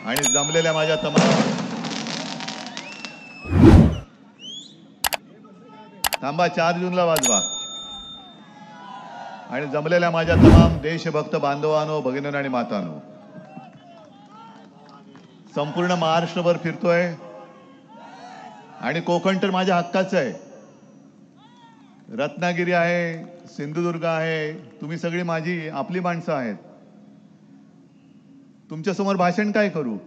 आणि जमलेल्या माझ्या तमाम थांबा 4 जूनला वाजवा आणि जमलेल्या माझ्या तमाम देशभक्त बांधवांनो, भगिनींनो आणि मातांनो, संपूर्ण महाराष्ट्रभर फिरतोय आणि कोकण तर माझ्या हक्काचं आहे. रत्नागिरी आहे, सिंधुदुर्ग आहे, तुम्ही सगळी माझी आपली माणसं आहेत. तुमच्या समोर भाषण काय करू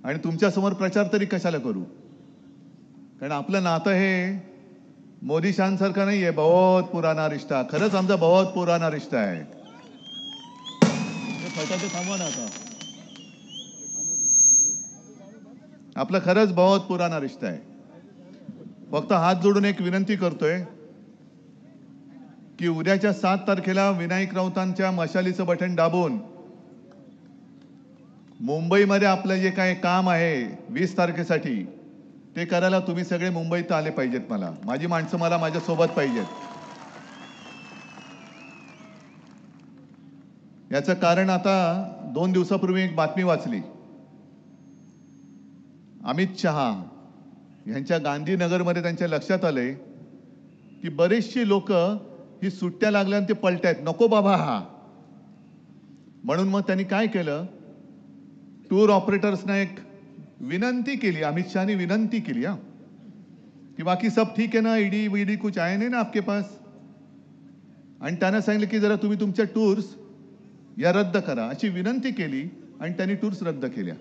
आणि तुमच्या समोर प्रचार तरी कशाला करू? कारण आपलं नातं हे मोदी शांसारखं नाहीये, बहुत पुराना रिश्ता. खरंच आमचा बहुत पुराना रिश्ता आहे. फटाके थांबवा ना आता. आपलं खरंच बहुत पुराना रिश्ता आहे. फक्त हात जोडून एक विनंती करतोय की उद्याच्या 7 तारखेला विनायक राऊतांच्या मशालीचं बटन दाबून मुंबईमध्ये आपलं जे काही काम आहे 20 तारखेसाठी ते करायला तुम्ही सगळे मुंबईत आले पाहिजेत. माझी माणसं मला माझ्या सोबत पाहिजेत. याचं कारण आता 2 दिवसापूर्वी एक बातमी वाचली. अमित शहा यांच्या गांधीनगरमध्ये त्यांच्या लक्षात आलंय की बरेचशी लोक ही सुट्ट्या लागल्यानं ते पलटायत, नको बाबा हा. म्हणून मग त्यांनी काय केलं, टूर ऑपरेटर्सना एक विनंती केली. अमित शहानी विनंती केली कि बाकी सब ठीक है ना, ईडी वीडी कुछ आए नहीं ना आपके पास. आणि त्यांना सांगितलं की जरा तुम्ही तुमच्या टूर्स या रद्द करा अशी विनंती केली आणि त्यांनी टूर्स रद्द केल्या.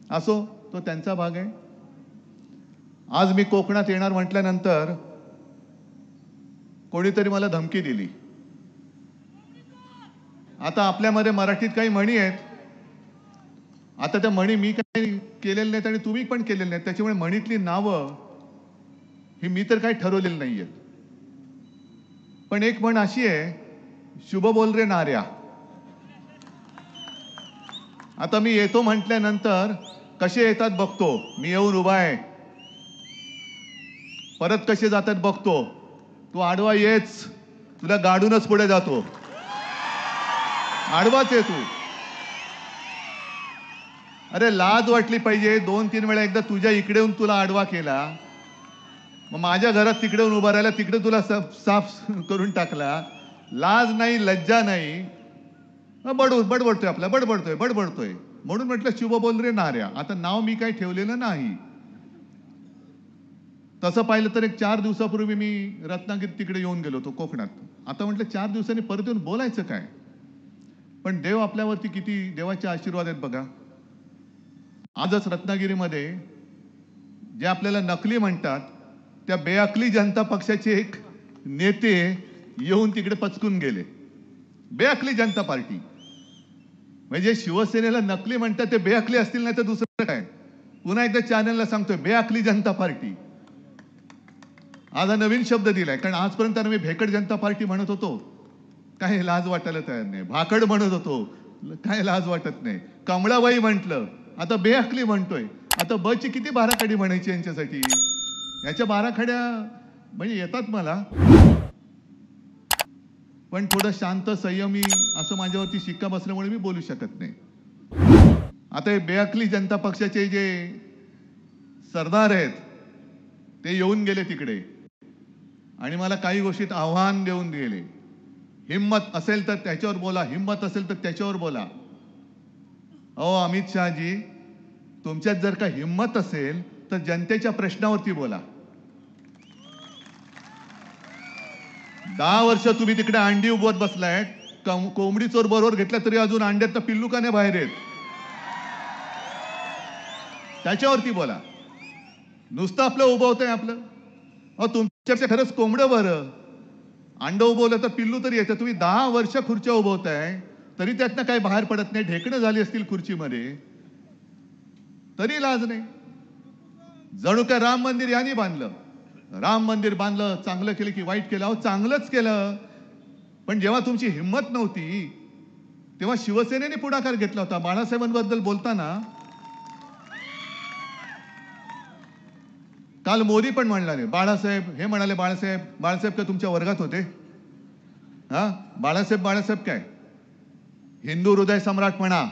असो, तो त्यांचा भाग आहे. आज मी कोकणात येणार म्हटल्यानंतर कोणीतरी मला धमकी दिली. आता आपल्यामध्ये मराठीत काही म्हणी आहेत. आता त्या म्हणी मी काही केलेल्या नाहीत आणि तुम्ही पण केलेल्या नाहीत. त्याच्यामुळे म्हणीतली नावं ही मी तर काही ठरवलेली नाहीयेत. पण एक म्हण अशी आहे, शुभ बोल रे नार्या. आता मी येतो म्हटल्यानंतर कसे येतात बघतो. मी येऊन उभा आहे, परत कसे जातात बघतो. तू आडवा येच, तुला गाडूनच पुढे जातो. आडवाच आहे तू. अरे लाज वाटली पाहिजे. 2-3 वेळा एकदा तुझ्या इकडे येऊन तुला आडवा केला, मग माझ्या घरात तिकडे येऊन उभा राहिला, तिकडे तुला साफ करून टाकला. लाज नाही, लज्जा नाही. बडबडतोय आपला, बडबडतोय. म्हणून म्हटलं शुभ बोल रे नार्या. आता नाव मी काही ठेवलेलं नाही. तसं पाहिलं तर एक 4 दिवसापूर्वी मी रत्नागिरी तिकडे येऊन गेलो होतो कोकणात. आता म्हटलं 4 दिवसांनी परत येऊन बोलायचं काय. पण देव आपल्यावरती किती देवाचे आशीर्वाद आहेत बघा. आजच रत्नागिरीमध्ये जे आपल्याला नकली म्हणतात त्या बेअकली जनता पक्षाचे एक नेते येऊन तिकडे पचकून गेले. बेअकली जनता पार्टी म्हणजे शिवसेनेला नकली म्हणतात ते बेअकली असतील, नाही तर दुसरं काय. पुन्हा एकदा चॅनलला सांगतोय, बेअकली जनता पार्टी. आज हा नवीन शब्द दिलाय, कारण आजपर्यंत मी भेकड जनता पार्टी म्हणत होतो, काय लाज वाटायला तयार नाही. भाकड म्हणत होतो, काय लाज वाटत नाही. कमळाबाई म्हटलं, आता बेअकली म्हणतोय. आता बची किती बाराखडी म्हणायची यांच्यासाठी. याच्या बाराखड्या म्हणजे येतात मला, पण थोडं शांत संयमी असं माझ्यावरती शिक्का बसल्यामुळे मी बोलू शकत नाही. आता हे बेअकली जनता पक्षाचे जे सरदार आहेत ते येऊन गेले तिकडे आणि मला काही गोष्टीत आव्हान देऊन गेले. हिम्मत असेल तर त्याच्यावर बोला, हिम्मत असेल तर त्याच्यावर बोला. अहो अमित शहाजी, तुमच्यात जर का हिम्मत असेल तर जनतेच्या प्रश्नावरती बोला. 10 वर्ष तुम्ही तिकडे अंडी उगवत बसलाय. कोंबडी चोर बरोबर घेतला तरी अजून अंड्यात पिल्लू का नाही बाहेर येत, त्याच्यावरती बोला. नुसतं आपलं उभवतंय आपलं. अहो तुमच्यापेक्षा खरंच कोंबडं बरं. अंड उभवलं तर पिल्लू तरी येतं. तुम्ही 10 वर्ष खुर्च्या उभवताय तरी त्यातनं काही बाहेर पडत नाही. ढेकणं झाली असतील खुर्चीमध्ये तरी लाज नाही. जणू काय राम मंदिर यांनी बांधलं. राम मंदिर बांधलं, चांगलं केलं की वाईट केलं. अहो चांगलंच केलं, पण जेव्हा तुमची हिम्मत नव्हती तेव्हा शिवसेनेने पुढाकार घेतला होता. बाळासाहेबांबद्दल बोलताना काल मोदी पण म्हणले, बाळासाहेब हे म्हणाले, बाळासाहेब काय तुमच्या वर्गात होते? बाळासाहेब काय हिंदू हृदय सम्राट म्हणा,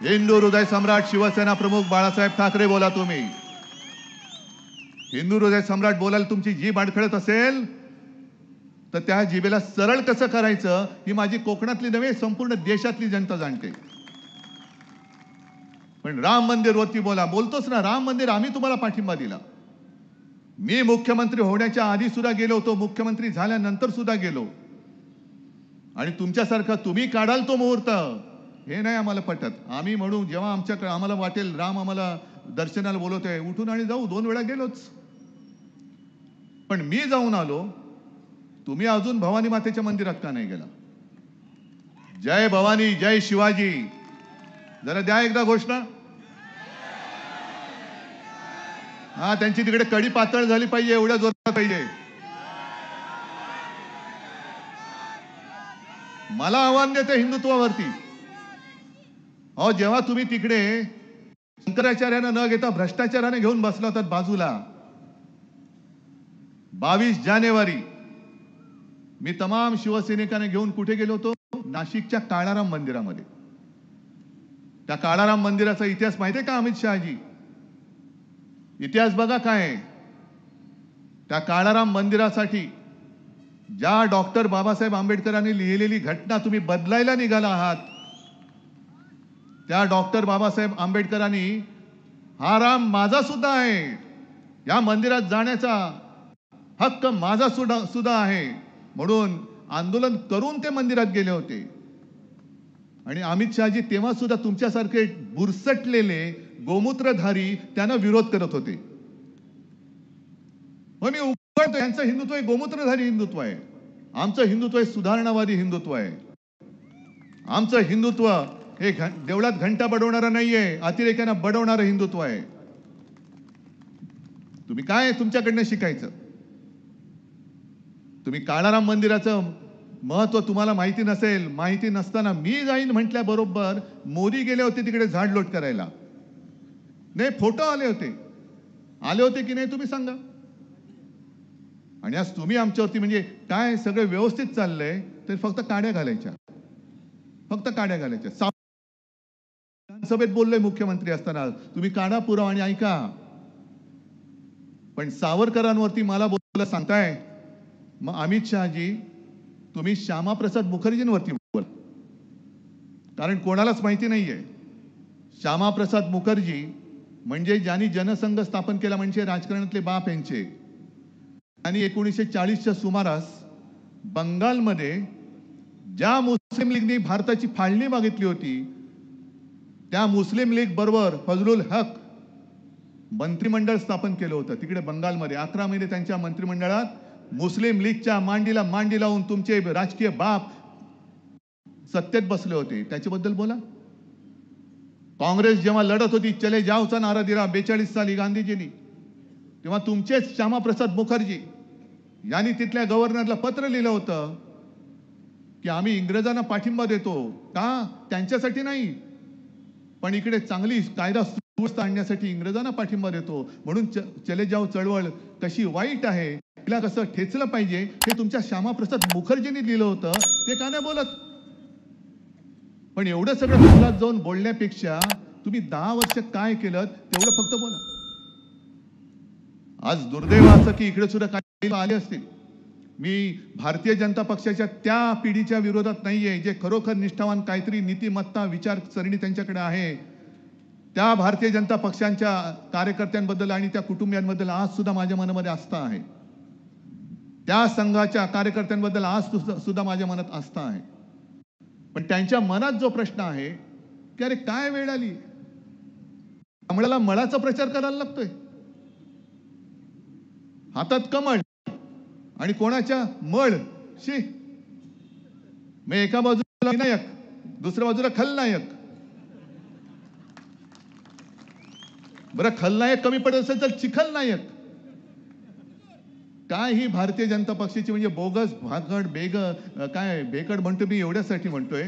हिंदू हृदय सम्राट शिवसेना प्रमुख बाळासाहेब ठाकरे बोला तुम्ही. हिंदू हृदय सम्राट बोलायला तुमची जीभ अडखळत असेल तर त्या जिभेला सरळ कसं करायचं ही माझी कोकणातली नव्हे संपूर्ण देशातली जनता जाणते. पण राम मंदिर वरती बोलतोच ना. राम मंदिर आम्ही तुम्हाला पाठिंबा दिला. मी मुख्यमंत्री होण्याच्या आधी सुद्धा गेलो होतो, मुख्यमंत्री झाल्यानंतर सुद्धा गेलो. आणि तुमच्यासारखा तुम्ही काढाल तो मुहूर्त हे नाही आम्हाला पटत. आम्ही म्हणू जेव्हा आमच्याकडे आम्हाला वाटेल राम आम्हाला दर्शनाला बोलवतोय उठून आणि जाऊ. 2 वेळा गेलोच. पण मी जाऊन आलो, तुम्ही अजून भवानी मातेच्या मंदिरात का नाही गेला? जय भवानी जय शिवाजी जरा द्या एकदा घोषणा. हा त्यांची तिकडे कडी पातळ झाली पाहिजे एवढ्या जोरात पाहिजे. मला आव्हान देते हिंदुत्वावरती. अहो जेव्हा तुम्ही तिकडे शंकराचार्यानं न घेता भ्रष्टाचाराने घेऊन बसला होता बाजूला. 22 जानेवारी मी तमाम शिवसैनिकांना घेऊन कुठे गेलो होतो? नाशिकच्या काळाराम मंदिरामध्ये. त्या काळाराम मंदिराचा इतिहास माहिती आहे का अमित शहाजी? इतिहास बघा काय आहे. त्या काळाराम मंदिरासाठी ज्या डॉक्टर बाबासाहेब आंबेडकरांनी लिहिलेली घटना तुम्ही बदलायला निघाला आहात, त्या डॉक्टर बाबासाहेब आंबेडकरांनी हा राम माझा सुद्धा आहे, या मंदिरात जाण्याचा हक्क माझा सुद्धा आहे म्हणून आंदोलन करून ते मंदिरात गेले होते. आणि अमित शहाजी तेव्हा सुद्धा तुमच्यासारखे बुरसटलेले गोमूत्रधारी त्यांना विरोध करत होते. मग मी उघडतो यांचं हिंदुत्व हे गोमूत्रधारी हिंदुत्व आहे. आमचं हिंदुत्व हे सुधारणावादी हिंदुत्व आहे. आमचं हिंदुत्व हे देवळात घंटा बडवणारं नाहीये, अतिरेक्यांना बडवणारं हिंदुत्व आहे. तुम्ही काय तुमच्याकडनं शिकायचं? तुम्ही काळाराम मंदिराचं महत्व तुम्हाला माहिती नसेल. माहिती नसताना मी जाईन म्हटल्याबरोबर मोदी गेले होते तिकडे झाडलोट करायला. नाही फोटो आले होते की नाही तुम्ही सांगा. आणि आज तुम्ही आमच्यावरती म्हणजे काय सगळं व्यवस्थित चाललंय तर फक्त काड्या घालायच्या. सभेत बोललोय मुख्यमंत्री असताना तुम्ही काढा पुरावा आणि ऐका. पण सावरकरांवरती मला बोलायला सांगताय. मग अमित शहाजी तुम्ही श्यामाप्रसाद मुखर्जींवरती बोला. कारण कोणालाच माहिती नाहीये श्यामाप्रसाद मुखर्जी म्हणजे ज्यांनी जनसंघ स्थापन केला म्हणजे राजकारणातले बाप यांचे. आणि 1940च्या सुमारास बंगालमध्ये ज्या मुस्लिम लीगने भारताची फाळणी मागितली होती त्या मुस्लिम लीग बरोबर फजलुल हक मंत्रिमंडळ स्थापन केलं होतं तिकडे बंगालमध्ये. 11 महिने त्यांच्या मंत्रिमंडळात मुस्लिम लीगच्या मांडी लावून तुमचे राजकीय बाप सत्तेत बसले होते. त्याच्याबद्दल बोला. काँग्रेस जेव्हा लढत होती चले जाओचा नारा दिला 42 साली गांधीजींनी, तेव्हा तुमचेच श्यामाप्रसाद मुखर्जी यांनी तिथल्या गव्हर्नरला पत्र लिहिलं होतं की आम्ही इंग्रजांना पाठिंबा देतो का त्यांच्यासाठी नाही पण इकडे चांगली कायदा सुव्यवस्था आणण्यासाठी इंग्रजांना पाठिंबा देतो म्हणून चले जाओ चळवळ कशी वाईट आहे तिला कसं ठेचलं पाहिजे हे तुमच्या श्यामाप्रसाद मुखर्जींनी लिहिलं होतं. ते का नाही बोलत? पण एवढं सगळं मुलात जाऊन बोलण्यापेक्षा तुम्ही 10 वर्ष काय केलं तेवढं फक्त बोला. आज दुर्दैव असं की इकडे सुद्धा काही आले असतील. मी भारतीय जनता पक्षाच्या त्या पिढीच्या विरोधात नाहीये जे खरोखर निष्ठावान काहीतरी नीतिमत्ता विचारसरणी त्यांच्याकडे आहे. त्या भारतीय जनता पक्षांच्या कार्यकर्त्यांबद्दल आणि त्या कुटुंबियांबद्दल आज सुद्धा माझ्या मनामध्ये आस्था आहे. त्या संघाच्या कार्यकर्त्यांबद्दल आज सुद्धा माझ्या मनात आस्था आहे. पण त्यांच्या मनात जो प्रश्न आहे की अरे काय वेळ आली, कमळाला मळाचा प्रचार करायला लागतोय. हातात कमळ आणि कोणाच्या मळ शी. मग एका बाजूला विनायक दुसऱ्या बाजूला खलनायक. बरं खलनायक कमी पडत असेल तर चिखलनायक. काय ही भारतीय जनता पक्षाची म्हणजे बोगस भागड काय भेकड म्हणतो मी एवढ्यासाठी म्हणतोय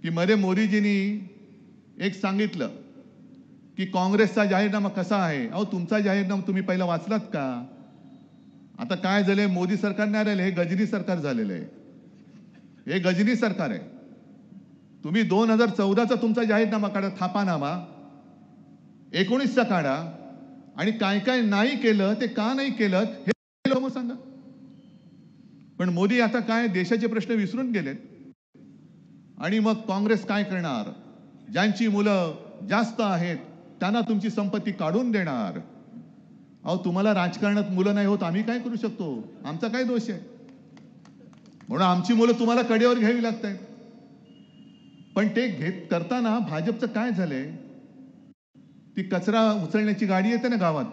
की मध्ये मोदीजींनी एक सांगितलं की काँग्रेसचा जाहीरनामा कसा आहे. अहो तुमचा जाहीरनामा तुम्ही पहिला वाचलात का? आता काय झालंय मोदी सरकार नाही राहिलं, हे गजनी सरकार झालेलं आहे. हे गजनी सरकार आहे. तुम्ही 2014चा तुमचा जाहीरनामा काढा, थापानामा 19चा काढा आणि काय काय नाही केलं ते का नाही केलं हे लोक सांगा. पण मोदी आता काय देशाचे प्रश्न विसरून गेलेत आणि मग काँग्रेस काय करणार? ज्यांची मुलं जास्त आहेत त्यांना तुमची संपत्ती काढून देणार. अहो, तुम्हाला राजकारणात मुलं नाही होत, आम्ही काय करू शकतो? आमचा काय दोष आहे? म्हणून आमची मुलं तुम्हाला कडेवर घ्यावी लागतात. पण ते करताना भाजपचं काय झालंय, ती कचरा उचलण्याची गाडी येते ना गावात,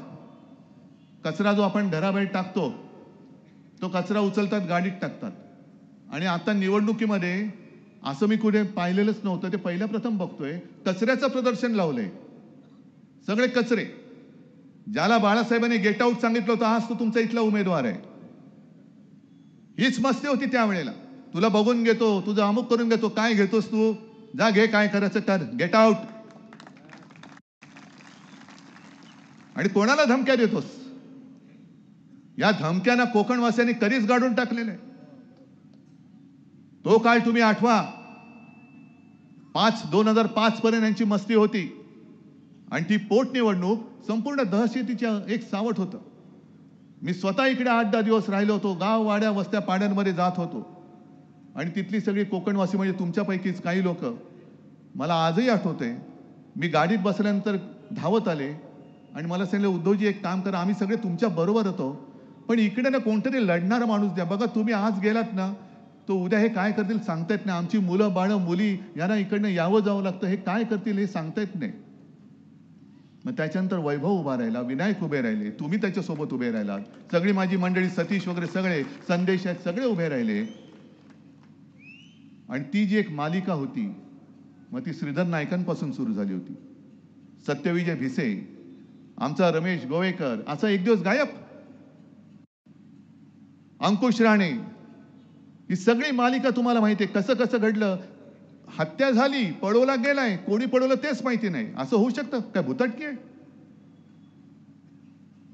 कचरा जो आपण घराबाहेर टाकतो तो कचरा उचलतात, गाडीत टाकतात. आणि आता निवडणुकीमध्ये असं मी कुठे पाहिलेलंच नव्हतं, ते पहिल्या प्रथम बघतोय, कचऱ्याचं प्रदर्शन लावलंय. सगळे कचरे. ज्याला बाळासाहेबांनी गेट आउट सांगितलं होतं आज तो तुमचा इथला उमेदवार आहे. हीच मस्ती होती त्यावेळेला. तुला बघून घेतो, तुझं अमुक करून घेतो. काय घेतोस तू? जा घे, काय करायचं कर, गेट आउट. आणि कोणाला धमक्या देतोस? या धमक्यांना कोकणवासियांनी कधीच गाडून टाकलेले. तो काळ तुम्ही आठवा. 2005 पर्यंत यांची मस्ती होती आणि ती पोटनिवडणूक संपूर्ण दहशतीच्या एक सावट होतं. मी स्वतः इकडे 8-10 दिवस राहिलो होतो. गाव, वाड्या, वस्त्या, पाड्यांमध्ये जात होतो आणि तिथली सगळी कोकणवासी म्हणजे तुमच्यापैकीच काही लोक मला आजही आठवते. मी गाडीत बसल्यानंतर धावत आले आणि मला सांगितलं, उद्धवजी एक काम करा, आम्ही सगळे तुमच्या बरोबर होतो, पण इकडे ना कोणतरी लढणारा माणूस द्या. बघा तुम्ही आज गेलात ना, तो उद्या हे काय करतील सांगता येत नाही. आमची मुलं बाळं मुली यांना इकडनं यावं जावं लागतं, हे काय करतील हे सांगता येत नाही. मग त्याच्यानंतर वैभव उभा राहिला, विनायक उभे राहिले, तुम्ही त्याच्यासोबत उभे राहिलात, सगळी माझी मंडळी, सतीश वगैरे सगळे, संदेश आहेत, सगळे उभे राहिले. आणि ती जी एक मालिका होती, मग ती श्रीधर नायकांपासून सुरू झाली होती. सत्यविजय भिसे, आमचा रमेश गोवेकर, असा एक दिवस गायब. अंकुश राणे, ही सगळी मालिका तुम्हाला माहिती आहे. कसं कसं घडलं. हत्या झाली, पळवला गेलाय, कोणी पळवलं तेच माहिती नाही. असं होऊ शकतं काय? भुताटकी आहे?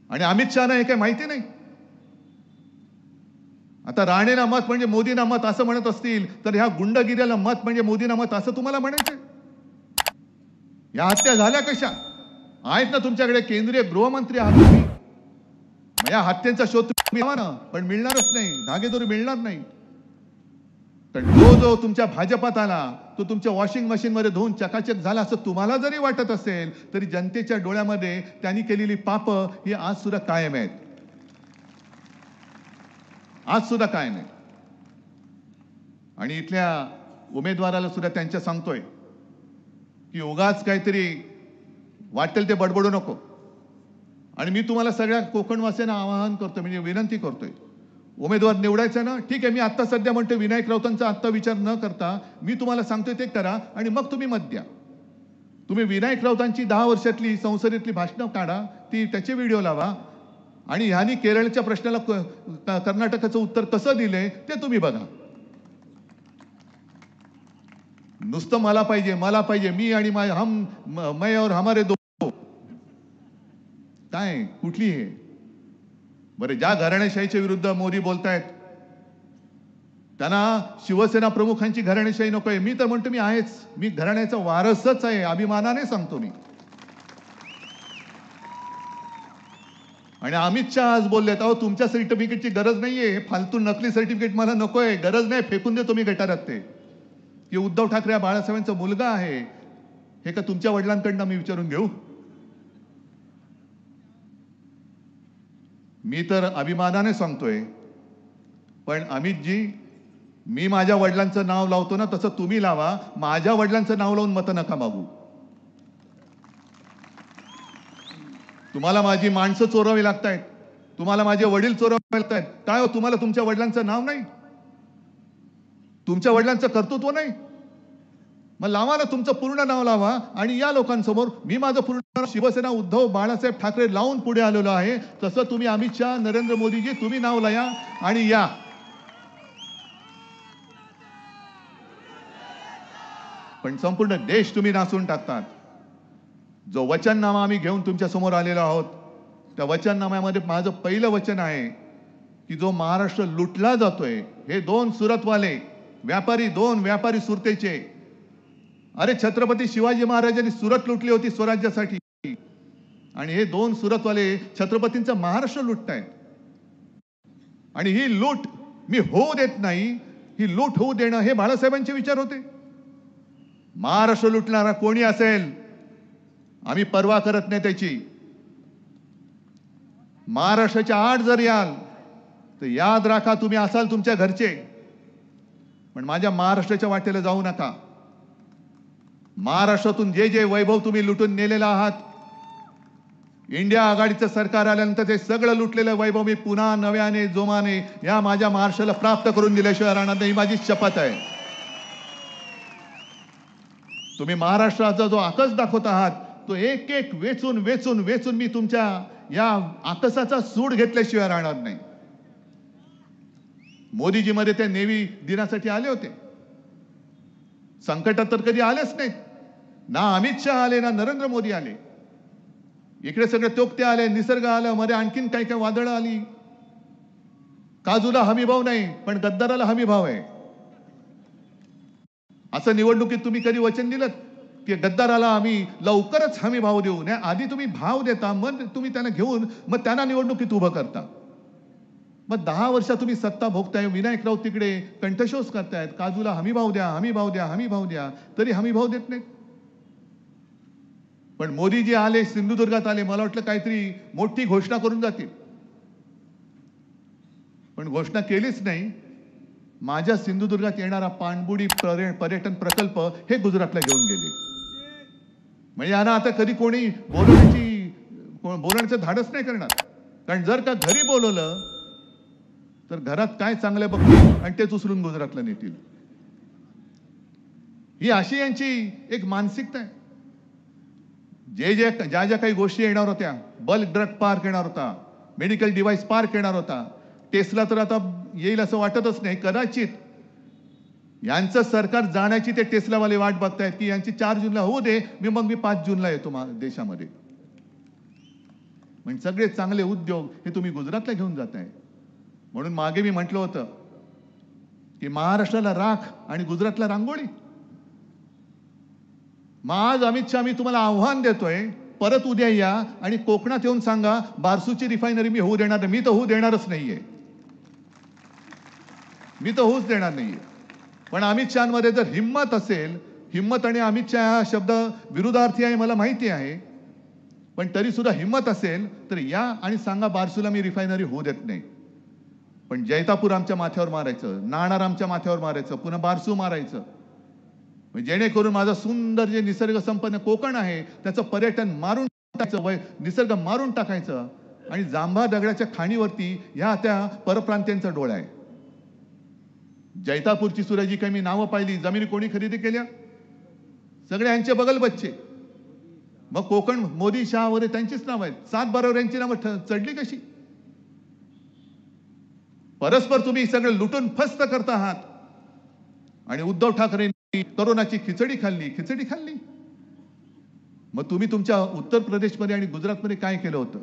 आणि अमित शहाना हे काय माहिती नाही? आता राणेला मत म्हणजे मोदींना मत असं म्हणत असतील तर ह्या गुंडगिरीला मत म्हणजे मोदींना मत असं तुम्हाला म्हणायचं? या हत्या झाल्या कशा? आहेत ना तुमच्याकडे केंद्रीय गृहमंत्री आहात तुम्ही. या हत्यांचा शोध तुम्ही लावा ना, पण मिळणारच नाही, धागेदोरी मिळणार नाही. जो जो तुमच्या भाजपात आला तो तुमच्या वॉशिंग मशीन मध्ये धुवून चकाचक झाला असं तुम्हाला जरी वाटत असेल तरी जनतेच्या डोळ्यामध्ये त्यांनी केलेली पाप ही आज सुद्धा कायम आहेत. आज सुद्धा कायम आहे. आणि इथल्या उमेदवाराला सुद्धा त्यांच्या सांगतोय की उगाच काहीतरी वाटेल ते बडबडू नको. आणि मी तुम्हाला सगळ्या कोकणवासियांना आवाहन करतोय, म्हणजे विनंती करतोय, उमेदवार निवडायचा ना, ठीक आहे. मी आता सध्या म्हणतो विनायक राऊतांचा आत्ता विचार न करता मी तुम्हाला सांगतोय ते करा आणि मग तुम्ही मत द्या. तुम्ही विनायक राऊतांची 10 वर्षातली संसदेतली भाषणं काढा, ती त्याचे व्हिडिओ लावा आणि ह्यांनी केरळच्या प्रश्नाला कर्नाटकाचं उत्तर कसं दिलंय ते तुम्ही बघा. नुसतं मला पाहिजे मला पाहिजे, मी आणि मैं और हमारे दो, काय कुठली हे? बरे, ज्या घराणेशाहीच्या विरुद्ध मोदी बोलतायत त्यांना शिवसेना प्रमुखांची घराणेशाही नकोय. मी तर म्हणतो मी आहेच, मी घराण्याचा वारसच आहे, अभिमानाने सांगतो मी. आणि अमित शहा आज बोललेत, अहो तुमच्या सर्टिफिकेटची गरज नाहीये, हे फालतू नकली सर्टिफिकेट मला नकोय, गरज नाही, फेकून देतो मी गटारात. ते की उद्धव ठाकरे हा बाळासाहेबांचा मुलगा आहे, हे का तुमच्या वडिलांकडनं मी विचारून घेऊ? मी तर अभिमानाने सांगतोय, पण अमितजी, मी माझ्या वडिलांचं नाव लावतो ना तसं तुम्ही लावा. माझ्या वडिलांचं नाव लावून मतं नका मागू. तुम्हाला माझी माणसं चोरावी लागतायत, तुम्हाला माझे वडील चोरावे लागतायत. काय हो, तुम्हाला तुमच्या वडिलांचं नाव नाही? तुमच्या वडिलांचं कर्तृत्व नाही? मग लावा ना, तुमचं पूर्ण नाव लावा आणि या लोकांसमोर मी माझं पूर्ण नाव शिवसेना उद्धव बाळासाहेब ठाकरे लावून पुढे आलेलो आहे. तसं तुम्ही अमित शहा, नरेंद्र मोदीजी, तुम्ही नाव लाया आणि या. पण संपूर्ण देश तुम्ही नाचून टाकतात. जो वचननामा आम्ही घेऊन तुमच्या समोर आलेलो आहोत, त्या वचननाम्यामध्ये माझं पहिलं वचन आहे की जो महाराष्ट्र लुटला जातोय, हे 2 सुरतवाले व्यापारी, 2 व्यापारी सुरतेचे, अरे छत्रपती शिवाजी महाराजांनी सुरत लुटली होती स्वराज्यासाठी, आणि हे दोन सुरतवाले छत्रपतींचा महाराष्ट्र लुटतायत. आणि ही लूट मी होऊ देत नाही, ही लूट होऊ देणं हे बाळासाहेबांचे विचार होते. महाराष्ट्र लुटणारा कोणी असेल आम्ही पर्वा करत नाही त्याची. महाराष्ट्राच्या आड जर याल तर याद राखा तुम्ही असाल तुमच्या घरचे, पण माझ्या महाराष्ट्राच्या वाटेला जाऊ नका. महाराष्ट्रातून जे जे वैभव तुम्ही लुटून नेलेलं आहात, इंडिया आघाडीचं सरकार आल्यानंतर ते सगळं लुटलेलं वैभव मी पुन्हा नव्याने जोमाने या माझ्या महाराष्ट्राला प्राप्त करून दिल्याशिवाय राहणार नाही, माझी शपथ आहे. तुम्ही महाराष्ट्राचा जो आकस दाखवत आहात तो एक एक वेचून वेचून वेचून मी तुमच्या या आकसाचा सूड घेतल्याशिवाय राहणार नाही. मोदीजी मध्ये ते नेव्ही दिनासाठी आले होते, संकटात तर कधी आलेच नाहीत. ना अमित शहा आले ना नरेंद्र मोदी आले. इकडे सगळे तोक्ते आले, निसर्ग आलं, मध्ये आणखीन काही काही वादळं आली. काजूला हमी भाव नाही पण गद्दाराला हमी भाव आहे. असं निवडणुकीत तुम्ही कधी वचन दिलं की गद्दाराला आम्ही लवकरच हमी भाव देऊ? नाही, आधी तुम्ही भाव देता, मग तुम्ही त्यांना घेऊन मग त्यांना निवडणुकीत उभं करता. मग 10 वर्ष तुम्ही सत्ता भोगताय, विनायक राऊत तिकडे कंठशोष करतायत, काजूला हमी भाव द्या, हमी भाव द्या, हमी भाव द्या, तरी हमी भाव देत नाहीत. पण मोदीजी आले, सिंधुदुर्गात आले, मला वाटलं काहीतरी मोठी घोषणा करून जातील, पण घोषणा केलीच नाही. माझ्या सिंधुदुर्गात येणारा पाणबुडी पर्यटन प्रकल्प हे गुजरातला घेऊन गेले. म्हणजे यांना आता कधी कोणी बोलण्याचं धाडस नाही करणार. कारण जर का घरी बोलवलं तर घरात काय चांगलं बघतील आणि तेच उचलून गुजरातला नेतील. ही अशी यांची एक मानसिकता आहे. ज्या ज्या काही गोष्टी येणार होत्या, बल्क ड्रग पार्क येणार होता, मेडिकल डिव्हाइस पार्क येणार होता, टेस्ला तर आता येईल असं वाटतच नाही. कदाचित यांचं सरकार जाण्याची ते टेस्लावाले वाट बघतायत की यांची 4 जूनला होऊ दे, मग मी 5 जूनला येतो देशामध्ये. म्हणजे सगळे चांगले उद्योग हे तुम्ही गुजरातला घेऊन जाताय. म्हणून मागे मी म्हटलं होतं की महाराष्ट्राला राख आणि गुजरातला रांगोळी. मग आज अमित शहा मी तुम्हाला आव्हान देतोय, परत उद्या या आणि कोकणात येऊन सांगा बारसूची रिफायनरी मी होऊ देणार नाही. मी तर होऊ देणारच नाहीये, मी तर होऊच देणार नाहीये. पण अमित शहामध्ये जर हिम्मत असेल, हिम्मत आणि अमित शहा हा शब्द विरुद्धार्थी आहे मला माहिती आहे, पण तरी सुद्धा हिम्मत असेल तर या आणि सांगा बारसूला मी रिफायनरी होऊ देत नाही. पण जैतापूर आमच्या माथ्यावर मारायचं, नाणार आमच्या माथ्यावर मारायचं, पुन्हा बारसू मारायचं, जेणेकरून माझं सुंदर जे निसर्ग संपन्न कोकण आहे त्याचं पर्यटन मारून टाकायचं, निसर्ग मारून टाकायचं. आणि जांभा दगडाच्या खाणीवरती ह्या त्या परप्रांतीयांचा डोळा आहे. जैतापूरची सुद्धा जी काही मी नावं पाहिली, जमिनी कोणी खरेदी केल्या, सगळे यांचे बगल बच्चे. मग कोकण मोदी शहा वगैरे त्यांचीच नाव आहेत. 7 बरोबर यांची नावं चढली कशी? परस्पर तुम्ही सगळं लुटून फस्त करता आहात. आणि उद्धव ठाकरेंनी कोरोनाची खिचडी खाल्ली. मग तुम्ही तुमच्या उत्तर प्रदेशमध्ये आणि गुजरातमध्ये काय केलं होतं?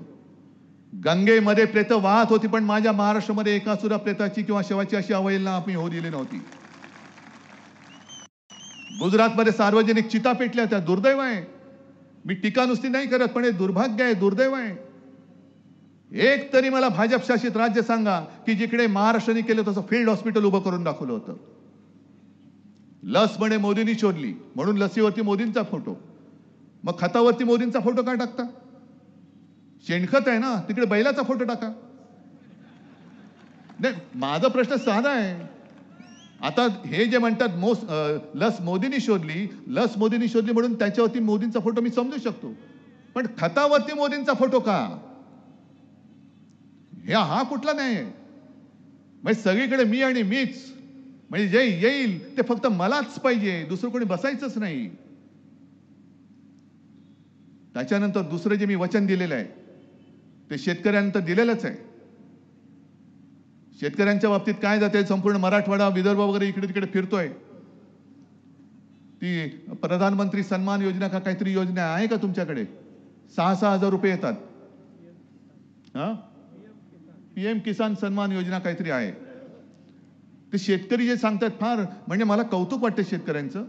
गंगेमध्ये प्रेत वाहत होती, पण माझ्या महाराष्ट्रामध्ये एका सुद्धा प्रेताची किंवा शवाची अशी अवहेलना आम्ही होऊ दिली नव्हती. गुजरातमध्ये सार्वजनिक चिता पेटल्या, त्या दुर्दैव आहे. मी टीका नुसती नाही करत, पण हे दुर्भाग्य आहे, दुर्दैव आहे. एक तरी मला भाजप शासित राज्य सांगा की जिकडे महाराष्ट्राने केलं तसं फील्ड हॉस्पिटल उभं करून दाखवलं होतं. लस म्हणे मोदींनी शोधली म्हणून लसीवरती मोदींचा फोटो, मग खतावरती मोदींचा फोटो का टाकता? शेणखत आहे ना, तिकडे बैलाचा फोटो टाका. नाही, माझा प्रश्न साधा आहे. आता हे जे म्हणतात लस मोदींनी शोधली म्हणून त्याच्यावरती मोदींचा फोटो मी समजू शकतो, पण खतावरती मोदींचा फोटो का? हा कुठला न्याय आहे? म्हणजे सगळीकडे मी आणि मीच, म्हणजे जे येईल ते फक्त मलाच पाहिजे, दुसरं कोणी बसायचंच नाही. त्याच्यानंतर दुसरं जे मी वचन दिलेलं आहे ते शेतकऱ्यांना दिलेलंच आहे. शेतकऱ्यांच्या बाबतीत काय जाते, संपूर्ण मराठवाडा विदर्भ वगैरे इकडे तिकडे फिरतोय. ती प्रधानमंत्री सन्मान योजना का काहीतरी योजना आहे का तुमच्याकडे? 6,000 हजार रुपये येतात. PM किसान सन्मान योजना काहीतरी आहे. ते शेतकरी जे सांगतात फार म्हणजे मला कौतुक वाटतं शेतकऱ्यांचं.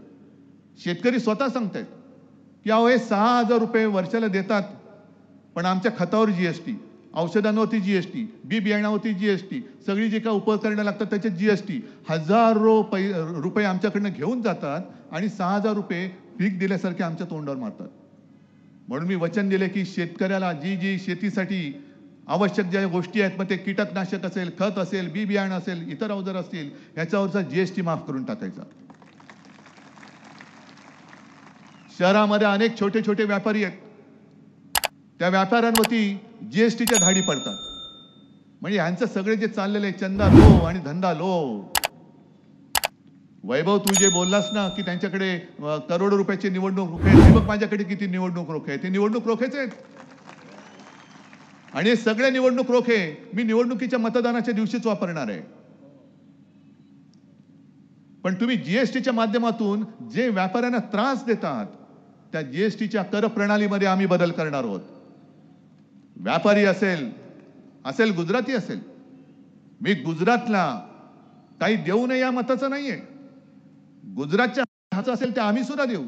शेतकरी स्वतः सांगतायत की अहो हे 6,000 रुपये वर्षाला देतात, पण आमच्या खतावर जीएसटी, औषधांवरती जीएसटी, बी बियाणावरती जीएसटी, सगळी जी काही उपकरणं लागतात त्याच्यात जीएसटी, हजारो रुपये आमच्याकडनं घेऊन जातात आणि 6,000 रुपये भीक दिल्यासारखे आमच्या तोंडावर मारतात. म्हणून मी वचन दिले की शेतकऱ्याला जी जी शेतीसाठी आवश्यक ज्या गोष्टी आहेत, मग ते कीटकनाशक असेल, खत असेल, बी बियाणं असेल, इतर अवजार असतील, ह्याच्यावरचा जीएसटी माफ करून टाकायचा. शहरामध्ये अनेक छोटे छोटे व्यापारी आहेत, त्या व्यापाऱ्यांवरती जीएसटीच्या धाडी पडतात. म्हणजे ह्यांचं सगळे जे चाललेले चंदा लो आणि धंदा लो. वैभव, तू जे बोललास ना की त्यांच्याकडे करोडो रुपयाची निवडणूक रोखे आहेत, बघ माझ्याकडे किती निवडणूक रोखे आहेत. ते निवडणूक रोखेच आहेत आणि हे सगळे निवडणूक रोखे मी निवडणुकीच्या मतदानाच्या दिवशीच वापरणार आहे. पण तुम्ही जीएसटीच्या माध्यमातून जे व्यापाऱ्यांना त्रास देतात, त्या जीएसटीच्या कर प्रणालीमध्ये आम्ही बदल करणार आहोत. व्यापारी असेल गुजराती असेल, मी गुजरातला काही देऊ नये या मताचं नाहीये. गुजरातच्या हाचं असेल ते आम्ही सुद्धा देऊ,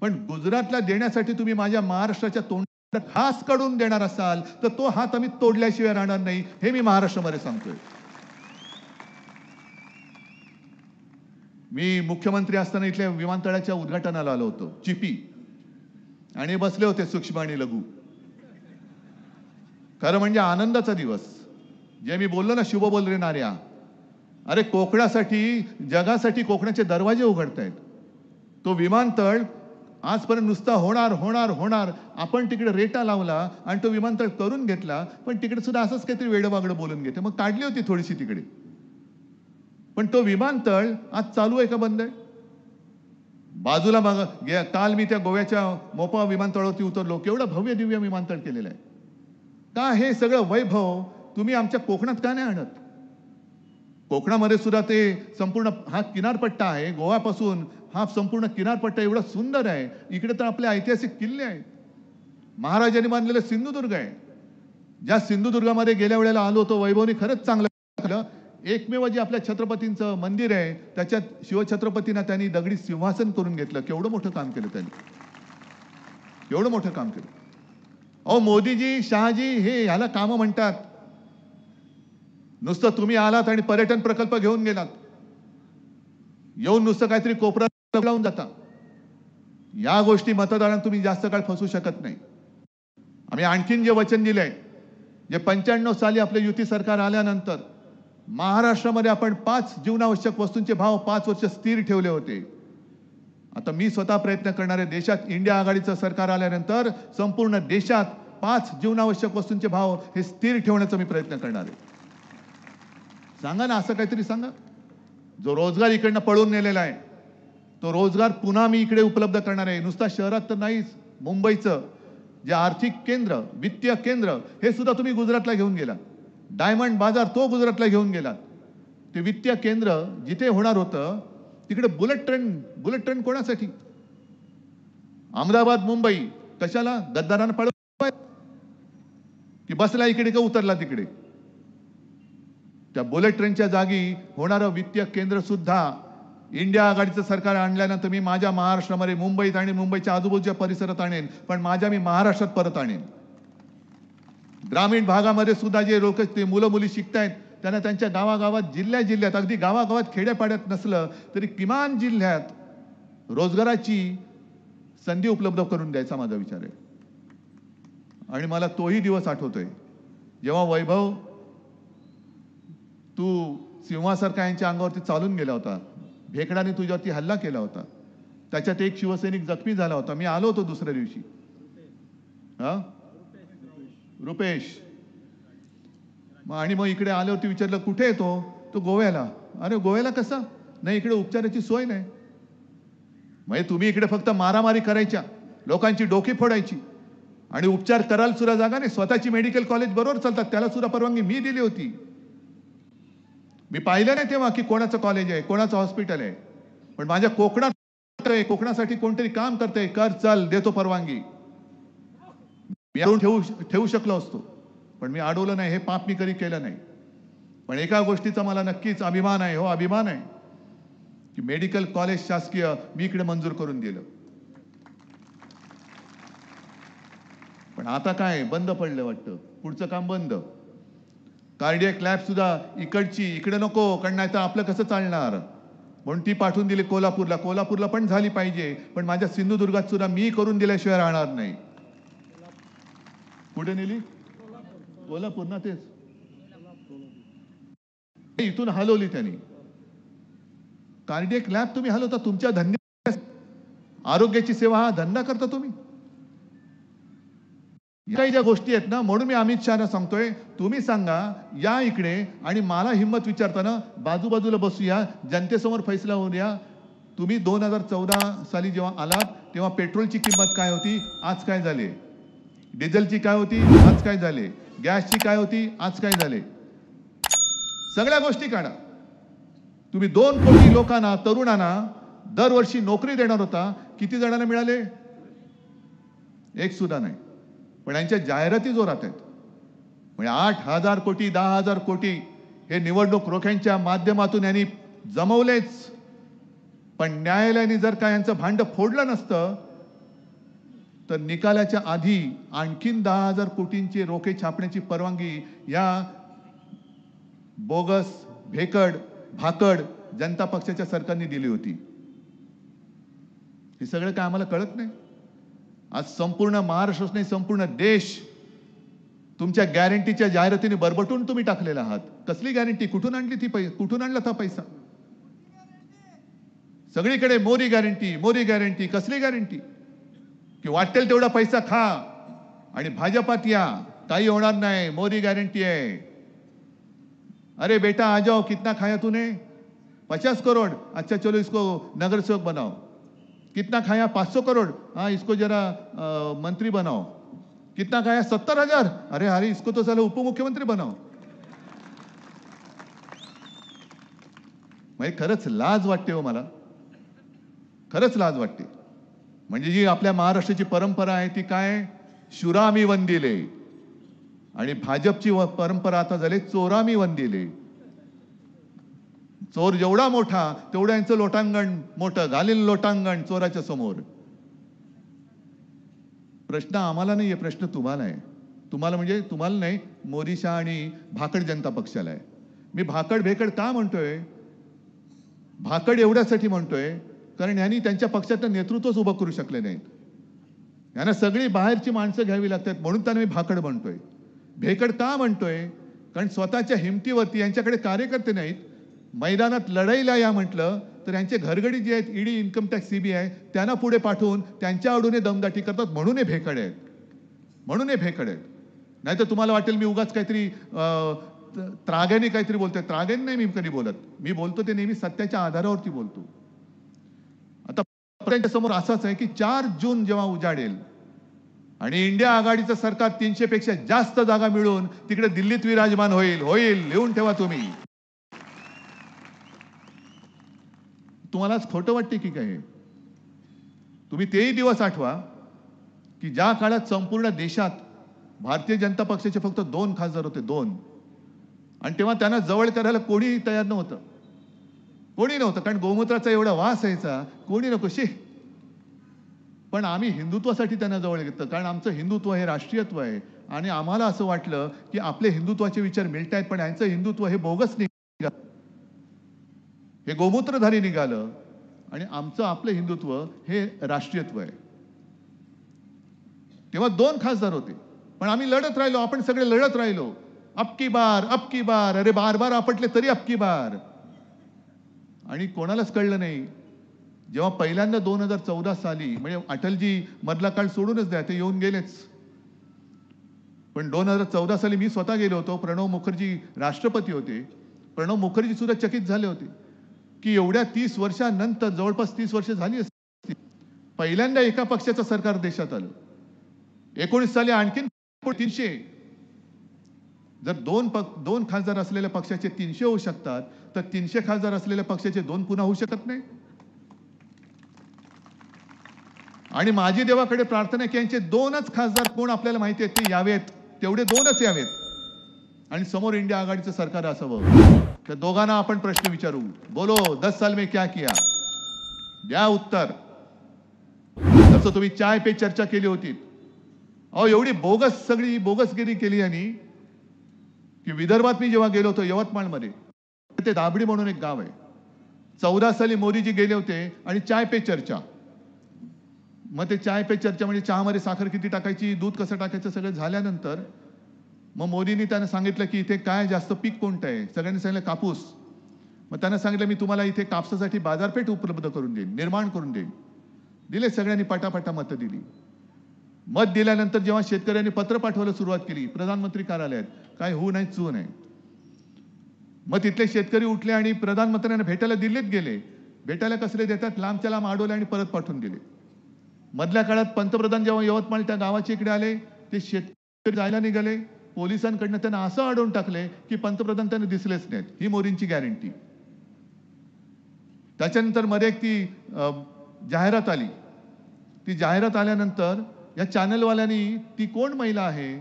पण गुजरातला देण्यासाठी तुम्ही माझ्या महाराष्ट्राच्या तोंडात हात काढून देणार असाल तर तो हात आम्ही तोडल्याशिवाय राहणार नाही, हे मी महाराष्ट्रामध्ये सांगतोय. मी मुख्यमंत्री असताना इथल्या विमानतळाच्या उद्घाटनाला आलो होतो, चिपी, आणि बसले होते सूक्ष्म आणि लघु. खरं म्हणजे आनंदाचा दिवस. जे मी बोललो ना, शुभ बोल रे नार्या, अरे कोकणासाठी, जगासाठी कोकणाचे दरवाजे उघडतायत. तो विमानतळ आजपर्यंत नुसता होणार होणार होणार, आपण तिकडे रेटा लावला आणि तो विमानतळ करून घेतला, पण तिकडे सुद्धा असंच काहीतरी वेडवागडं बोलून घेते, मग काढली होती थोडीशी तिकडे. पण तो विमानतळ आज चालू आहे का बंद आहे? बाजूला मग काल मी त्या गोव्याच्या मोपा विमानतळावरती उतरलो, केवढं भव्य दिव्य विमानतळ केलेलं आहे. का हे सगळं वैभव तुम्ही आमच्या कोकणात का नाही आणत? कोकणामध्ये सुद्धा ते संपूर्ण हा किनारपट्टा आहे, गोव्यापासून हा संपूर्ण किनारपट्टा एवढा सुंदर आहे. इकडे तर आपले ऐतिहासिक किल्ले आहेत, महाराजांनी बांधलेलं सिंधुदुर्ग आहे. ज्या सिंधुदुर्गामध्ये गेल्या वेळेला आलो होतो, वैभवने खरंच चांगलं केलं. एकमेव जे आपल्या छत्रपतींचं मंदिर आहे, त्याच्यात शिवछत्रपतींना त्यांनी दगडी सिंहासन करून घेतलं. केवढं मोठं काम केलं त्यांनी, एवढं मोठं काम केलं. अहो मोदीजी, शहाजी, हे ह्याला कामं म्हणतात. नुसतं तुम्ही आलात आणि पर्यटन प्रकल्प घेऊन गेलात, येऊन नुसतं काहीतरी कोपरा लावून जाता. या गोष्टी मतदारांना तुम्ही जास्त काळ फसवू शकत नाही. आम्ही आणखीन जे वचन दिलंय, जे 95 साली आपले युती सरकार आल्यानंतर महाराष्ट्रामध्ये आपण 5 जीवनावश्यक वस्तूंचे भाव 5 वर्ष स्थिर ठेवले होते. आता मी स्वतः प्रयत्न करणार आहे, देशात इंडिया आघाडीचं सरकार आल्यानंतर संपूर्ण देशात 5 जीवनावश्यक वस्तूंचे भाव हे स्थिर ठेवण्याचा मी प्रयत्न करणार आहे. सांगा ना, असं काहीतरी सांगा. जो रोजगार इकडनं पळून नेलेला आहे, तो रोजगार पुन्हा मी इकडे उपलब्ध करणार आहे. नुसता शहरात तर नाहीच, मुंबईचं जे आर्थिक केंद्र, वित्तीय केंद्र, हे सुद्धा तुम्ही गुजरातला घेऊन गेला. डायमंड बाजार तो गुजरातला घेऊन गेलात. ते वित्तीय केंद्र जिथे होणार होतं तिकडे बुलेट ट्रेन कोणासाठी? अहमदाबाद मुंबई कशाला? गद्दारांना पळवाय की बसला इकडे का उतरला तिकडे? त्या बुलेट ट्रेनच्या जागी होणारं वित्तीय केंद्र सुद्धा इंडिया आघाडीचं सरकार आणल्यानंतर मी माझ्या महाराष्ट्रामध्ये मुंबईत आणि मुंबईच्या आजूबाजूच्या परिसरात आणेन, पण मी महाराष्ट्रात परत आणेन. ग्रामीण भागामध्ये सुद्धा जे लोक, ते मुलं मुली शिकतायत, त्यांना त्यांच्या गावागावात, जिल्ह्यात, अगदी गावागावात, खेड्यापाड्यात नसलं तरी किमान जिल्ह्यात रोजगाराची संधी उपलब्ध करून द्यायचा माझा विचार आहे. आणि मला तोही दिवस आठवतोय जेव्हा वैभव, तू सिंहासारखा यांच्या अंगावरती चालून गेला होता, भेकडाने तुझ्यावरती हल्ला केला होता, त्याच्यात एक शिवसैनिक जखमी झाला होता. मी आलो होतो दुसऱ्या दिवशी. रुपेश. आणि मग इकडे आल्यावरती विचारलं कुठे येतो? तो गोव्याला. अरे गोव्याला कसा? नाही, इकडे उपचाराची सोय नाही. म्हणजे तुम्ही इकडे फक्त मारामारी करायच्या, लोकांची डोकी फोडायची आणि उपचार करायला सुद्धा जागा नाही. स्वतःची मेडिकल कॉलेज बरोबर चालतात, त्याला सुद्धा परवानगी मी दिली होती. मी पाहिलं नाही तेव्हा की कोणाचं कॉलेज आहे, कोणाचं हॉस्पिटल आहे, पण माझ्या कोकणात, कोकणासाठी कोणतरी काम करतंय, कर, चल, देतो परवानगी. मी ठेवू शकलो असतो, पण मी अडवलं नाही. हे पाप मी कधी केलं नाही. पण एका गोष्टीचा मला नक्कीच अभिमान आहे, हो अभिमान आहे, की मेडिकल कॉलेज शासकीय मी इकडे मंजूर करून दिलं, पण आता काय बंद पडलं वाटतं, पुढचं काम बंद. कार्डियक लॅब सुद्धा इकडे नको, कारण नाही तर आपलं कसं चालणार, म्हणून ती पाठवून दिली कोल्हापूरला. कोल्हापूरला पण झाली पाहिजे, पण माझ्या सिंधुदुर्गात सुद्धा मी करून दिल्याशिवाय राहणार नाही. कुठे नेली? कोल्हापूर ना, तेच इथून हलवली त्यांनी. कार्डियक लॅब तुम्ही हलवता, तुमच्या धंद्या आरोग्याची सेवा हा धंदा करता तुम्ही. काही ज्या गोष्टी आहेत ना, म्हणून मी अमित शहाना सांगतोय, तुम्ही सांगा या इकडे आणि मला हिंमत विचारताना बाजूबाजूला बसूया, जनतेसमोर फैसला होऊया. तुम्ही 2014 साली जेव्हा आलात तेव्हा पेट्रोलची किंमत काय होती, आज काय झाली, डिझेलची काय होती, आज काय झाले, गॅसची काय होती, आज काय झाले, सगळ्या गोष्टी काढा. तुम्ही 2 कोटी लोकांना, तरुणांना दरवर्षी नोकरी देणार होता, किती जणांना मिळाले? एक सुद्धा नाही. पण यांच्या जाहिराती जोरात आहेत. म्हणजे 8,000 कोटी 10,000 कोटी हे निवडणूक रोख्यांच्या माध्यमातून यांनी जमवलेच. पण न्यायालयाने जर का यांचं भांड फोडलं नसतं तर निकालाच्या आधी आणखीन 10,000 कोटींची रोखे छापण्याची परवानगी या बोगस, भेकड, भाकड जनता पक्षाच्या सरकारने दिली होती. हे सगळं काय आम्हाला कळत नाही? आज संपूर्ण महाराष्ट्रच नाही, संपूर्ण देश तुमच्या गॅरंटीच्या जाहिरातीने बरबटून तुम्ही टाकलेला आहात. कसली गॅरंटी? कुठून आणली ती कुठून आणला था पैसा? सगळीकडे मोदी गॅरंटी, मोदी गॅरंटी. कसली गॅरंटी? की वाटेल तेवढा पैसा खा आणि भाजपात या, काही होणार नाही, मोदी गॅरंटी है. अरे बेटा आ जाओ, कितना खाया तूने? 50 करोड़. अच्छा चलो इसको नगर सेवक बनाओ. कितना खाया? 500 करोड़. हाँ इसको जरा मंत्री बनाओ. कितना खाया? 70,000. अरे अरे इसको तो साला उपमुख्यमंत्री बनाओ. म्हणजे खरंच लाज वाटते हो मला, खरंच लाज वाटते. म्हणजे जी आपल्या महाराष्ट्राची परंपरा आहे ती काय? शुरामी वंदिले. आणि भाजपची परंपरा आता झाली चोरामी वंदिले. चोर जेवढा मोठा तेवढं यांचं लोटांगण मोठं, घालील लोटांगण चोराच्या समोर. प्रश्न आम्हाला नाहीये, प्रश्न तुम्हाला आहे. तुम्हाला म्हणजे तुम्हाला नाही, मोदी शहा आणि भाकड जनता पक्षाला आहे. मी भाकड भेकड का म्हणतोय? भाकड एवढ्यासाठी म्हणतोय कारण यांनी त्यांच्या पक्षाचं नेतृत्वच उभं करू शकले नाहीत. यांना सगळी बाहेरची माणसं घ्यावी लागतात, म्हणून त्यांना मी भाकड म्हणतोय. भेकड का म्हणतोय? कारण स्वतःच्या हिमतीवरती यांच्याकडे कार्यकर्ते नाहीत. मैदानात लढाईला या म्हटलं तर यांचे घरगडी जे आहेत, ईडी, इन्कम टॅक्स, सीबीआय, त्यांना पुढे पाठवून त्यांच्या आडूने दमदाटी करतात, म्हणून हे भेकड आहेत, म्हणून हे भेकड आहेत. नाही तर तुम्हाला वाटेल मी उगाच काहीतरी त्राग्याने काहीतरी बोलतोय. त्राग्याने नाही मी कधी बोलत. मी बोलतो ते नेहमी सत्याच्या आधारावरती बोलतो. आता त्यांच्या समोर असाच आहे की 4 जून जेव्हा उजाडेल आणि इंडिया आघाडीचं सरकार 300 पेक्षा जास्त जागा मिळून तिकडे दिल्लीत विराजमान होईल. लिहून ठेवा तुम्ही. तुम्हालाच खोटं वाटते की काय? तुम्ही तेही दिवस आठवा की ज्या काळात संपूर्ण देशात भारतीय जनता पक्षाचे फक्त 2 खासदार होते, 2. आणि तेव्हा त्यांना जवळ करायला कोणीही तयार नव्हतं, कोणी नव्हतं. कारण गोमूत्राचा एवढा वास यायचा, कोणी नको शे. पण आम्ही हिंदुत्वासाठी त्यांना जवळ घेतलं, कारण आमचं हिंदुत्व हे राष्ट्रीयत्व आहे. आणि आम्हाला असं वाटलं की आपले हिंदुत्वाचे विचार मिळतायत, पण यांचं हिंदुत्व हे बोगस निघालं, हे गोमूत्रधारी निघालं. आणि आमचं आपलं हिंदुत्व हे राष्ट्रीयत्व आहे. तेव्हा 2 खासदार होते, पण आम्ही लढत राहिलो, आपण सगळे लढत राहिलो. अब की बार. अरे बार आपटले तरी अब की बार. आणि कोणालाच कळलं नाही. जेव्हा पहिल्यांदा 2014 साली, म्हणजे अटलजी मधला काळ सोडूनच द्या, ते येऊन गेलेच. पण 2014 साली मी स्वतः गेलो होतो. प्रणव मुखर्जी राष्ट्रपती होते. प्रणव मुखर्जी सुद्धा चकित झाले होते की एवढ्या 30 वर्षांनंतर, जवळपास 30 वर्ष झाली असतील, पहिल्यांदा एका पक्षाचं सरकार देशात आलं. 19 साली आणखीन 300. जर 2 खासदार असलेल्या पक्षाचे 300 होऊ शकतात, तर 300 खासदार असलेल्या पक्षाचे 2 पुन्हा होऊ शकत नाही. आणि माझी देवाकडे प्रार्थना आहे की यांचे 2च खासदार कोण आपल्याला माहिती आहे ते यावेत, तेवढे 2च यावेत आणि समोर इंडिया आघाडीचं सरकार असावं. त्या दोघांना आपण प्रश्न विचारू, बोलो 10 साल में क्या किया, द्या उत्तर. जसं तुम्ही चाय पे चर्चा केली होती, अहो एवढी बोगस सगळी बोगसगिरी केली यांनी की विदर्भात मी जेव्हा गेलो होतो यवतमाळमध्ये, ते दाबडी म्हणून एक गाव आहे, 14 साली मोदीजी गेले होते आणि चाय पे चर्चा. मग ते चाय पे चर्चा म्हणजे चहामध्ये साखर किती टाकायची, दूध कसं टाकायचं, सगळं झाल्यानंतर मग मोदींनी त्यांना सांगितलं की इथे काय जास्त पीक कोणतं आहे. सगळ्यांनी सांगितलं कापूस. मग त्यांना सांगितलं मी तुम्हाला इथे कापसासाठी बाजारपेठ उपलब्ध करून देईन, निर्माण करून देईन. दिले सगळ्यांनी, पटापटा मतं दिली. मत दिल्यानंतर जेव्हा शेतकऱ्यांनी पत्र पाठवायला सुरुवात केली प्रधानमंत्री कार्यालयात, काय होऊ नाही चू नाही. मग तिथले शेतकरी उठले आणि प्रधानमंत्र्यांना भेटायला दिल्लीत गेले. भेटायला कसले देतात, लांबच्या लांब अडवले आणि परत पाठवून दिले. मधल्या काळात पंतप्रधान जेव्हा यवतमाळ त्या गावाच्या इकडे आले, ते शेतकरी जायला निघाले, पोलिसांकडनं त्यांना असं अडवून टाकले की पंतप्रधान त्यांना दिसलेच नाहीत. ही मोदींची गॅरंटी. त्याच्यानंतर मध्ये एक ती जाहिरात आली. ती जाहिरात आल्यानंतर या चॅनलवाल्यांनी ती कोण महिला आहे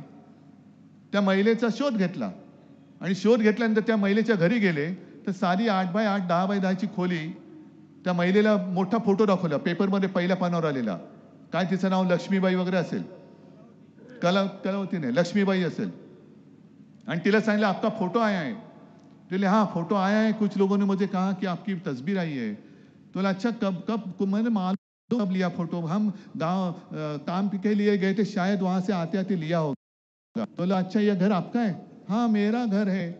त्या महिलेचा शोध घेतला आणि शोध घेतल्यानंतर त्या महिलेच्या घरी गेले तर सारी 8x8 10x10 ची खोली. त्या महिलेला मोठा फोटो दाखवला पेपरमध्ये, पहिल्या पानावर आलेला. काय तिचं नाव लक्ष्मीबाई वगैरे असेल, कलावती नाही, लक्ष्मीबाई असेल. आणि तिला सांगितलं आपका फोटो आया है. तिले हाँ फोटो आया है, कुछ लोगों ने मुझे कहा कि आपकी तस्वीर आई है. तो अच्छा कब मैंने मालूम कब लिया फोटो, हम गांव काम के लिए गए थे, शायद वहां से आते आते लिया होगा. तो अच्छा ये घर आपका है, हाँ मेरा घर है.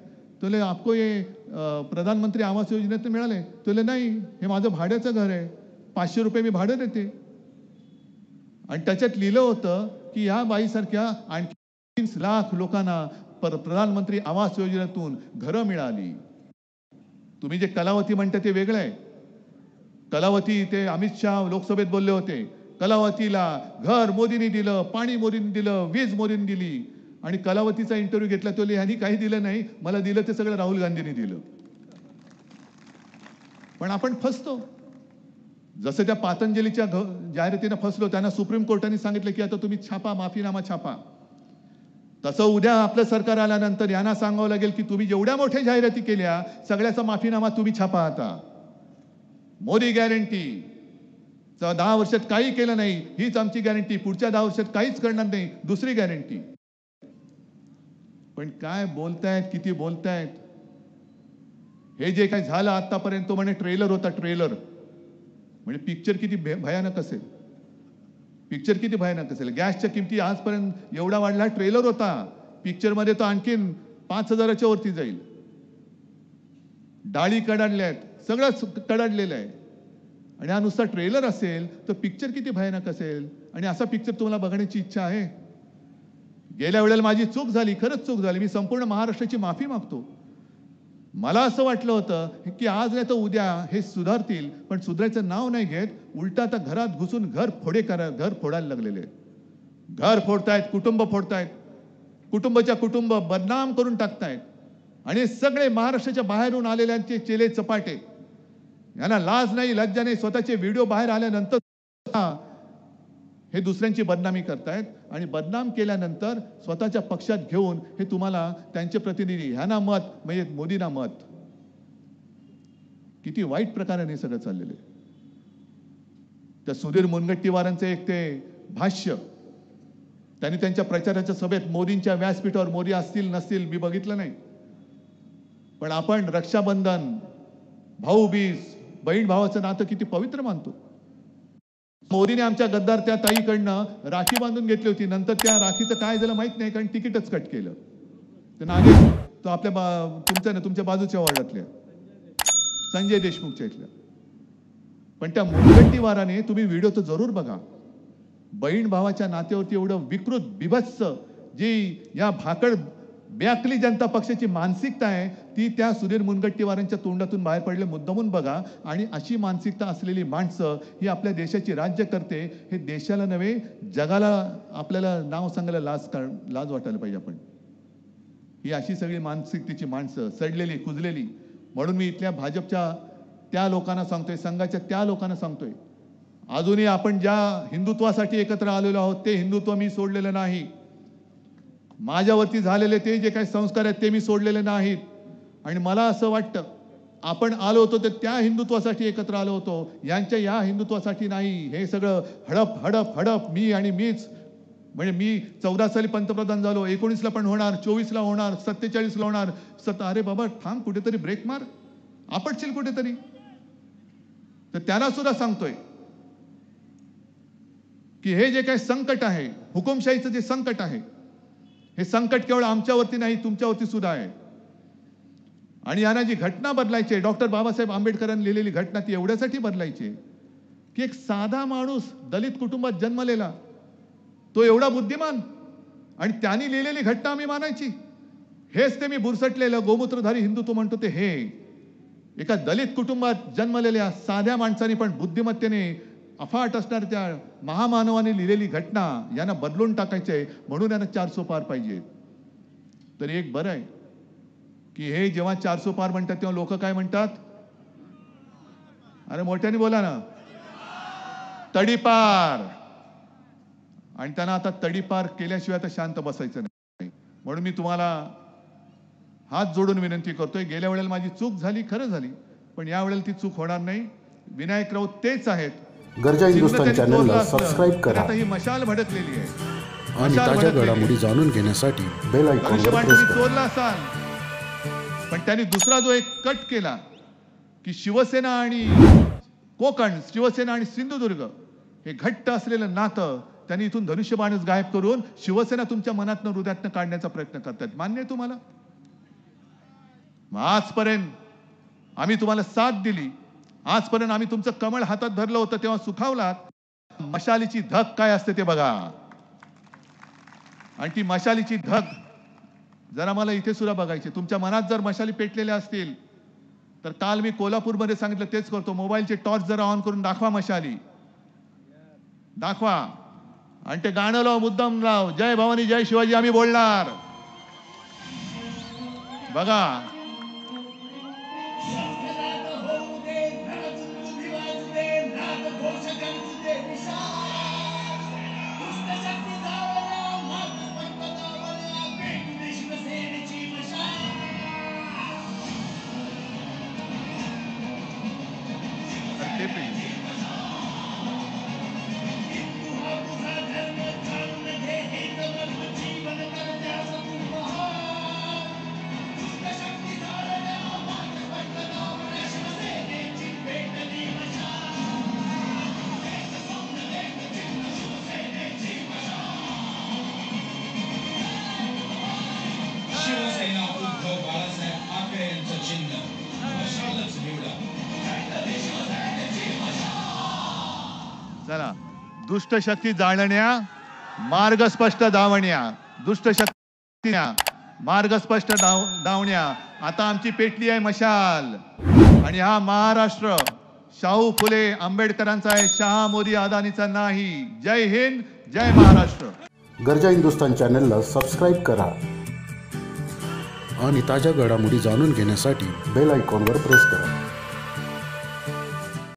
तो आपको ये प्रधानमंत्री आवास योजनेत मिळाले. तो नाही, हे माझं भाड्याचं घर आहे, 500 रुपये मी भाडं देते. आणि त्याच्यात लिहिलं होतं की या बाईसारख्या आणखी 30 लाख लोकांना प्रधानमंत्री आवास योजनेतून घरं मिळाली. तुम्ही जे कलावती म्हणता ते वेगळं आहे. कलावती ते अमित शाह लोकसभेत बोलले होते, कलावतीला घर मोदींनी दिलं, पाणी मोदींनी दिलं, वीज मोदींनी दिली. आणि कलावतीचा इंटरव्ह्यू घेतला, तो ह्यांनी काही दिलं नाही, मला दिलं ते सगळं राहुल गांधींनी दिलं. पण आपण फसतो. जसं त्या पातंजलीच्या जाहिरातीनं फसलो, त्यांना सुप्रीम कोर्टाने सांगितलं की आता तुम्ही छापा, माफीनामा छापा. तसं उद्या आपलं सरकार आल्यानंतर यांना सांगावं लागेल की तुम्ही जेवढ्या मोठ्या जाहिराती केल्या सगळ्याचा माफीनामा तुम्ही छापा. आता मोदी गॅरंटी, 10 वर्षात काही केलं नाही हीच आमची गॅरंटी, पुढच्या 10 वर्षात काहीच करणार नाही दुसरी गॅरंटी. पण काय बोलतायत, किती बोलतायत. हे जे काही झालं आतापर्यंत म्हणे ट्रेलर होता, ट्रेलर म्हणजे पिक्चर किती भयानक असेल. पिक्चर किती भयानक असेल. गॅसच्या किमती आजपर्यंत एवढा वाढला, ट्रेलर होता. पिक्चर मध्ये तर आणखीन 5,000च्या वरती जाईल. डाळी कडाडल्या आहेत, सगळंच कडाडलेलं आहे. आणि हा नुसता ट्रेलर असेल तर पिक्चर किती भयानक असेल. आणि असा पिक्चर तुम्हाला बघण्याची इच्छा आहे. गेल्या वेळेला माझी चूक झाली, खरंच चूक झाली. मी संपूर्ण महाराष्ट्राची माफी मागतो. मला असं वाटलं होतं की आज नाही तर उद्या हे सुधारतील, पण सुधारायचं नाव नाही घेत. उलटा आता घरात घुसून घर फोडायला लागलेले. घर फोडतायत, कुटुंब फोडतायत, कुटुंबाच्या कुटुंब बदनाम करून टाकतायत. आणि सगळे महाराष्ट्राच्या बाहेरून आलेल्यांचे चेले चपाटे, यांना लाज नाही, लज्जा नाही. स्वतःचे व्हिडिओ बाहेर आल्यानंतर हे दुसऱ्यांची बदनामी करतायत. आणि बदनाम केल्यानंतर स्वतःच्या पक्षात घेऊन हे तुम्हाला त्यांचे प्रतिनिधी, ह्यांना मत म्हणजे मोदींना मत. किती वाईट प्रकारे हे सगळं चाललेलं आहे. त्या सुधीर मुनगंटीवारांचं एक ते भाष्य, त्यांनी त्यांच्या प्रचाराच्या सभेत मोदींच्या व्यासपीठावर, मोदी असतील नसतील मी बघितलं नाही, पण आपण रक्षाबंधन, भाऊबीज, बहीण भावाचं नातं किती पवित्र मानतो. मोदीने आमच्या गद्दार त्या ताईकडनं राखी बांधून घेतली होती. नंतर त्या राखीचं काय झालं माहित नाही, कारण तिकीटच कट केलं. तर नागेश तो आपल्या तुमच्या बाजूच्या वॉर्डातल्या संजय देशमुखच्या इथल्या. पण त्या मुनगंटीवाराने तुम्ही व्हिडिओ तर जरूर बघा. बहीण भावाच्या नात्यावरती एवढं विकृत बिभत्स जी या भाकड बेअक्कली जनता पक्षाची मानसिकता आहे ती त्या सुधीर मुनगंटीवारांच्या तोंडातून बाहेर पडले. मुद्दामून बघा. आणि अशी मानसिकता असलेली माणसं ही आपल्या देशाची राज्य करते. हे देशाला नव्हे जगाला आपल्याला नाव सांगायला लाज वाटायला पाहिजे. आपण ही अशी सगळी मानसिकतेची माणसं सडलेली कुजलेली. म्हणून मी इथल्या भाजपच्या त्या लोकांना सांगतोय, संघाच्या त्या लोकांना सांगतोय, अजूनही आपण ज्या हिंदुत्वासाठी एकत्र आलेलो आहोत ते हिंदुत्व मी सोडलेलं नाही. माझ्यावरती झालेले ते जे काही संस्कार आहेत ते मी सोडलेले नाहीत. आणि मला असं वाटतं आपण आलो होतो तर त्या हिंदुत्वासाठी एकत्र आलो होतो, यांच्या या हिंदुत्वासाठी नाही. हे सगळं हडप हडप हडप मी आणि मीच, म्हणजे मी 14 साली पंतप्रधान झालो, 19ला पण होणार, 24ला होणार, 47ला होणार. अरे बाबा थांब, कुठेतरी ब्रेक मार, आपटशील कुठेतरी. तर त्यांना सुद्धा सांगतोय की हे जे काही संकट आहे, हुकुमशाहीचं जे संकट आहे, हे संकट केवळ आमच्यावरती नाही, तुमच्यावरती सुद्धा आहे. आणि यांना जी घटना बदलायची आहे, डॉक्टर बाबासाहेब आंबेडकरांनी लिहिलेली घटना, ती एवढ्यासाठी बदलायची आहे की एक साधा माणूस दलित कुटुंबात जन्मलेला, तो एवढा बुद्धिमान, आणि त्यांनी लिहिलेली घटना आम्ही मानायची. हेच ते मी बुरसटलेलं गोमूत्रधारी हिंदुत्व म्हणतो ते. हे एका दलित कुटुंबात जन्मलेल्या साध्या माणसाने पण बुद्धिमत्तेने अफाट असणाऱ्या त्या महामानवाने लिहिलेली घटना यांना बदलून टाकायचंय, म्हणून यांना 400 पार पाहिजे. तर एक बरं आहे की हे जेव्हा 400 पार म्हणतात तेव्हा लोक काय म्हणतात? अरे मोठ्याने बोला ना, तडीपार. आणि त्यांना आता तडीपार केल्याशिवाय आता शांत बसायचं नाही. म्हणून मी तुम्हाला हात जोडून विनंती करतोय, गेल्या वेळेला माझी चूक झाली, खरं झाली, पण या वेळेला ती चूक होणार नाही. विनायक राऊत तेच आहेत. गरजा हिंदुस्तान चॅनलला सबस्क्राईब करा. आता ही मशाल भडकलेली आहे, आणि ताज्या घडामोडी जाणून घेण्यासाठी बेल आयकॉनवर प्रेस करा. चोरला असाल, पण त्यांनी दुसरा जो एक कट केला की शिवसेना आणि कोकण, शिवसेना आणि सिंधुदुर्ग हे घट्ट असलेलं नातं त्यांनी इथून धनुष्यबाणच गायब करून शिवसेना तुमच्या मनातनं, हृदयातनं काढण्याचा प्रयत्न करतात. मान्य आहे तुम्हाला? आजपर्यंत आम्ही तुम्हाला साथ दिली, आजपर्यंत आम्ही तुमचं कमळ हातात धरलं होतं, तेव्हा सुखावलात. मशालीची धग काय असते ते बघा. आणि ती मशालीची धग जरा मला इथे सुद्धा बघायची. तुमच्या मनात जर मशाली पेटलेल्या असतील तर काल मी कोल्हापूरमध्ये सांगितलं तेच करतो. मोबाईलचे टॉर्च जरा ऑन करून दाखवा, मशाली दाखवा, आणि ते गाणं लाव, मुद्दाम लाव, जय भवानी जय शिवाजी आम्ही बोलणार. बघा शिवसेना उद्धव बाळासाहेब ठाकरे यांचं चिन्ह मशालच निवडा. चला, दुष्ट शक्ती जाळण्या, मार्ग स्पष्ट धावण्या, दुष्ट शक्ती मार्ग स्पष्ट धावण्या. आता आमची पेटली आहे मशाल, आणि हा महाराष्ट्र शाहू फुले आंबेडकरांचा आहे, शहा मोदी अदानीचा नाही. जय हिंद, जय महाराष्ट्र. गरजा हिंदुस्तान चॅनलला सबस्क्राईब करा आणि ताज्या घडामोडी जाणून घेण्यासाठी बेल आयकॉनवर प्रेस करा.